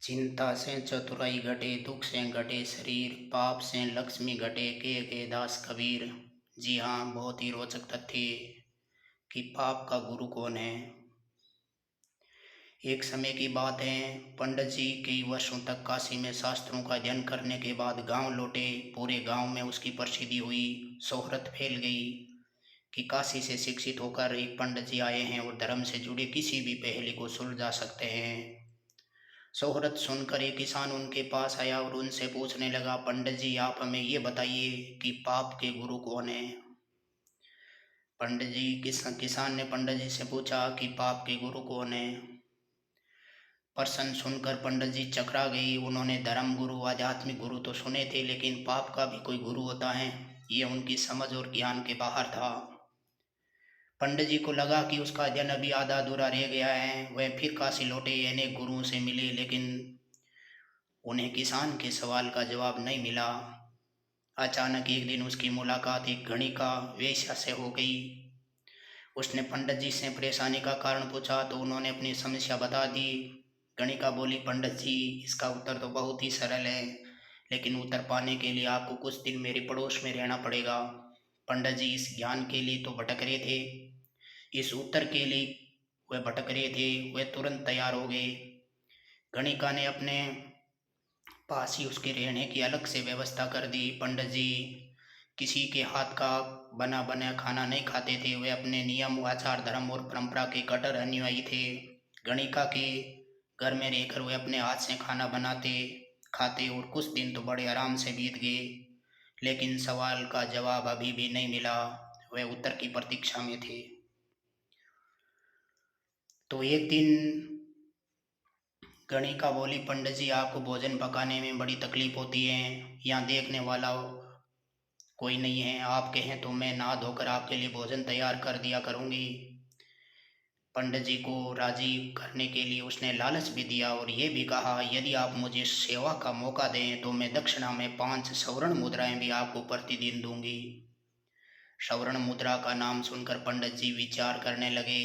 चिंता से चतुराई घटे, दुख से घटे शरीर, पाप से लक्ष्मी घटे, के दास कबीर। जी हाँ, बहुत ही रोचक तथ्य कि पाप का गुरु कौन है। एक समय की बात है, पंडित जी कई वर्षों तक काशी में शास्त्रों का अध्ययन करने के बाद गांव लौटे। पूरे गांव में उसकी प्रसिद्धि हुई, शोहरत फैल गई कि काशी से शिक्षित होकर एक पंडित जी आए हैं और धर्म से जुड़े किसी भी पहेली को सुलझा सकते हैं। शोहरत सुनकर एक किसान उनके पास आया और उनसे पूछने लगा, पंडित जी आप हमें ये बताइए कि पाप के गुरु कौन है। पंडित जी किसान ने पंडित जी से पूछा कि पाप के गुरु कौन है। प्रश्न सुनकर पंडित जी चकरा गई। उन्होंने धर्म गुरु, आध्यात्मिक गुरु तो सुने थे, लेकिन पाप का भी कोई गुरु होता है, ये उनकी समझ और ज्ञान के बाहर था। पंडित जी को लगा कि उसका अध्ययन अभी आधा अधूरा रह गया है। वह फिर काशी लौटे, अनेक गुरुओं से मिले, लेकिन उन्हें किसान के सवाल का जवाब नहीं मिला। अचानक एक दिन उसकी मुलाकात एक गणिका वेश्या से हो गई। उसने पंडित जी से परेशानी का कारण पूछा तो उन्होंने अपनी समस्या बता दी। गणिका बोली, पंडित जी इसका उत्तर तो बहुत ही सरल है, लेकिन उत्तर पाने के लिए आपको कुछ दिन मेरे पड़ोस में रहना पड़ेगा। पंडित जी इस ज्ञान के लिए तो भटक रहे थे, इस उत्तर के लिए वह भटक रहे थे। वह तुरंत तैयार हो गए। गणिका ने अपने पास ही उसके रहने की अलग से व्यवस्था कर दी। पंडित जी किसी के हाथ का बना बनाया खाना नहीं खाते थे। वे अपने नियम, आचार, धर्म और परंपरा के कट्टर अनुयायी थे। गणिका के घर में रहकर वे अपने हाथ से खाना बनाते, खाते और कुछ दिन तो बड़े आराम से बीत गए, लेकिन सवाल का जवाब अभी भी नहीं मिला। वे उत्तर की प्रतीक्षा में थे। तो एक दिन गणिका बोली, पंडित जी आपको भोजन पकाने में बड़ी तकलीफ होती है, यहाँ देखने वाला कोई नहीं है, आप कहें तो मैं नहा धोकर आपके लिए भोजन तैयार कर दिया करूँगी। पंडित जी को राजी करने के लिए उसने लालच भी दिया और ये भी कहा, यदि आप मुझे सेवा का मौका दें तो मैं दक्षिणा में 5 स्वर्ण मुद्राएं भी आपको प्रतिदिन दूंगी। स्वर्ण मुद्रा का नाम सुनकर पंडित जी विचार करने लगे।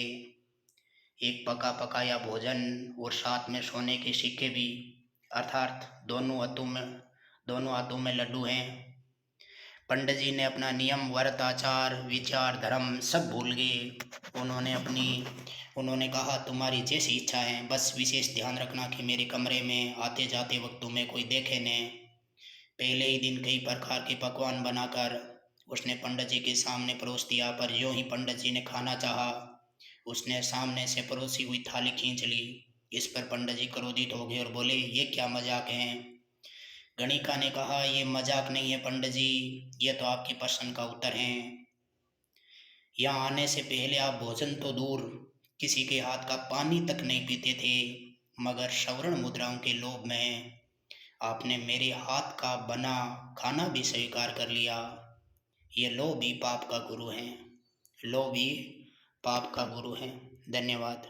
एक पका पकाया भोजन और साथ में सोने के सिक्के भी, अर्थात दोनों हाथों में लड्डू हैं। पंडित जी ने अपना नियम, व्रत, आचार, विचार, धर्म सब भूल गए। उन्होंने कहा, तुम्हारी जैसी इच्छा है, बस विशेष ध्यान रखना कि मेरे कमरे में आते जाते वक्त तुम्हें कोई देखे न। पहले ही दिन कई प्रकार के पकवान बनाकर उसने पंडित जी के सामने परोस दिया, पर यूं ही पंडित जी ने खाना चाहा, उसने सामने से परोसी हुई थाली खींच ली। इस पर पंडित जी क्रोधित हो गए और बोले, ये क्या मजाक है। गणिका ने कहा, ये मजाक नहीं है पंडित जी, ये तो आपके प्रश्न का उत्तर है। यहाँ आने से पहले आप भोजन तो दूर, किसी के हाथ का पानी तक नहीं पीते थे, मगर स्वर्ण मुद्राओं के लोभ में आपने मेरे हाथ का बना खाना भी स्वीकार कर लिया। ये लोभ ही पाप का गुरु है, लोभ ही पाप का गुरु है। धन्यवाद।